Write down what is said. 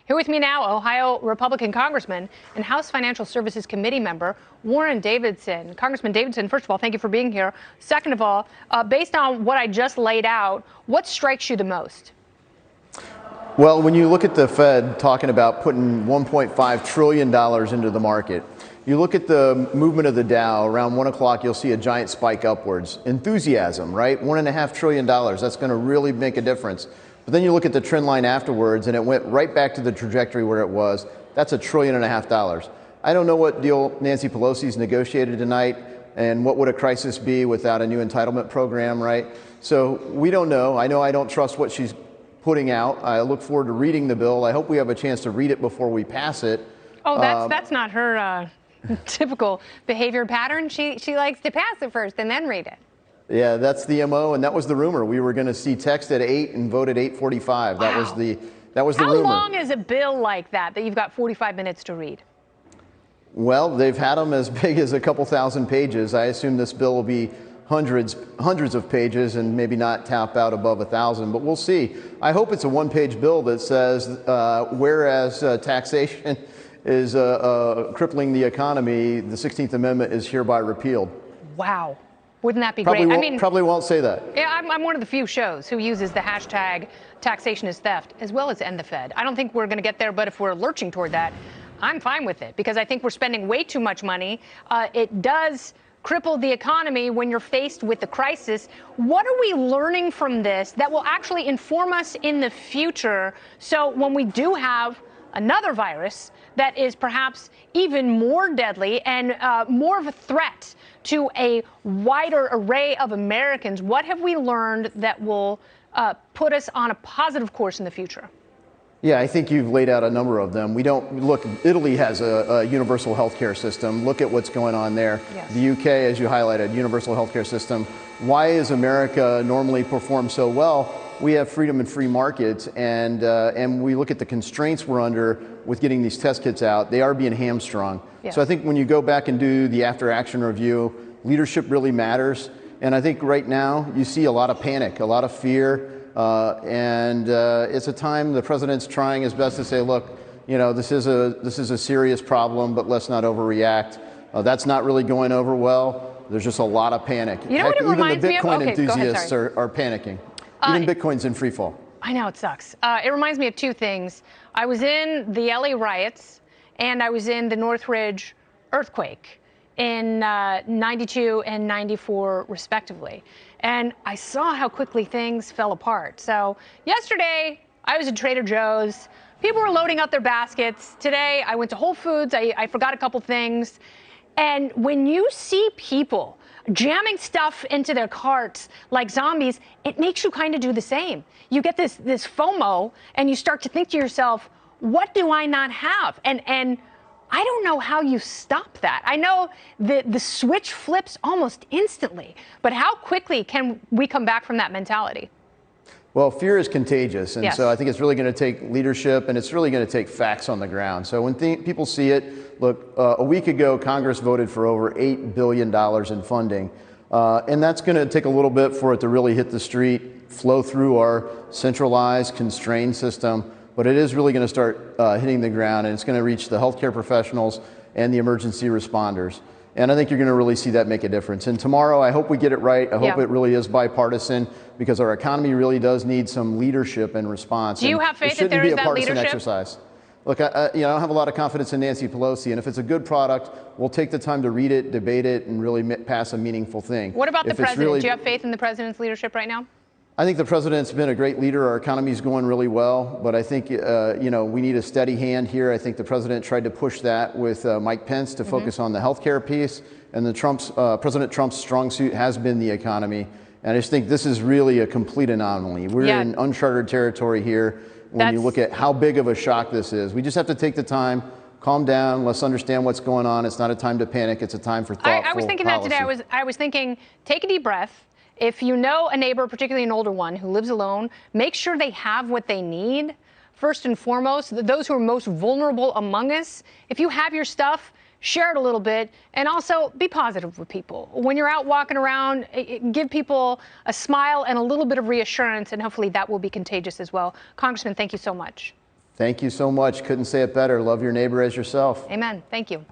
Here with me now, Ohio Republican Congressman and House Financial Services Committee member Warren Davidson. Congressman Davidson, first of all, thank you for being here. Second of all, based on what I just laid out, what strikes you the most? Well, when you look at the Fed talking about putting $1.5 trillion into the market, you look at the movement of the Dow, around 1 o'clock, you'll see a giant spike upwards. Enthusiasm, right? $1.5 trillion, that's going to really make a difference. But then you look at the trend line afterwards, and it went right back to the trajectory where it was. That's $1.5 trillion. I don't know what deal Nancy Pelosi's negotiated tonight, and what would a crisis be without a new entitlement program, right? So we don't know. I know I don't trust what she's putting out. I look forward to reading the bill. I hope we have a chance to read it before we pass it. Oh, that's not her typical behavior pattern. She likes to pass it first and then read it. Yeah, that's the MO, and that was the rumor. We were going to see text at 8 and vote at 8:45. Wow. That was the rumor. How long is a bill like that you've got 45 minutes to read? Well, they've had them as big as a couple thousand pages. I assume this bill will be hundreds of pages and maybe not tap out above 1,000, but we'll see. I hope it's a one-page bill that says, whereas taxation is crippling the economy, the 16th Amendment is hereby repealed. Wow. Wouldn't that be probably great? Probably won't say that. Yeah, I'm one of the few shows who uses the hashtag taxation is theft, as well as end the Fed. I don't think we're going to get there, but if we're lurching toward that, I'm fine with it, because I think we're spending way too much money. It does cripple the economy when you're faced with the crisis. What are we learning from this that will actually inform us in the future, so when we do have another virus that is perhaps even more deadly and more of a threat to a wider array of Americans, what have we learned that will put us on a positive course in the future? Yeah, I think you've laid out a number of them. We don't look, Italy has a universal healthcare system. Look at what's going on there. Yes. The UK, as you highlighted, universal healthcare system. Why is America normally perform so well? We have freedom and free markets, and we look at the constraints we're under with getting these test kits out. They are being hamstrung. Yes. So I think when you go back and do the after-action review, leadership really matters. And I think right now you see a lot of panic, a lot of fear. It's a time the president's trying his best to say, look, you know, this is a serious problem, but let's not overreact. That's not really going over well. There's just a lot of panic. You know what it reminds me of? Even the Bitcoin Okay, enthusiasts are panicking. Even Bitcoin's in free fall. I know, it sucks. It reminds me of two things. I was in the LA riots, and I was in the Northridge earthquake in 92 and 94 respectively. And I saw how quickly things fell apart. So yesterday, I was at Trader Joe's. People were loading up their baskets. Today, I went to Whole Foods. I forgot a couple things. And when you see people jamming stuff into their carts like zombies, it makes you kind of do the same. You get this FOMO, and you start to think to yourself, what do I not have? And I don't know how you stop that. I know the switch flips almost instantly, but how quickly can we come back from that mentality? Well, fear is contagious, and yes. So I think it's really going to take leadership, and it's really going to take facts on the ground. So when people see it, look, a week ago, Congress voted for over $8 billion in funding, and that's going to take a little bit for it to really hit the street, flow through our centralized, constrained system. But it is really going to start hitting the ground, and it's going to reach the healthcare professionals and the emergency responders. And I think you're going to really see that make a difference. And tomorrow, I hope we get it right. I hope it really is bipartisan, because our economy really does need some leadership and response. Do you have faith that there is that leadership? Exercise. Look, I don't have a lot of confidence in Nancy Pelosi, and if it's a good product, we'll take the time to read it, debate it, and really pass a meaningful thing. What about the president? Do you have faith in the president's leadership right now? I think the president's been a great leader. Our economy's going really well, but I think we need a steady hand here. I think the president tried to push that with Mike Pence to focus on the healthcare piece, and President Trump's strong suit has been the economy. And I just think this is really a complete anomaly. We're in uncharted territory here when you look at how big of a shock this is. We just have to take the time, calm down, let's understand what's going on. It's not a time to panic. It's a time for thoughtful policy. I was thinking that today. I was thinking, take a deep breath. If you know a neighbor, particularly an older one who lives alone, make sure they have what they need. First and foremost, those who are most vulnerable among us, if you have your stuff, share it a little bit, and also be positive with people. When you're out walking around, give people a smile and a little bit of reassurance, and hopefully that will be contagious as well. Congressman, thank you so much. Thank you so much. Couldn't say it better. Love your neighbor as yourself. Amen. Thank you.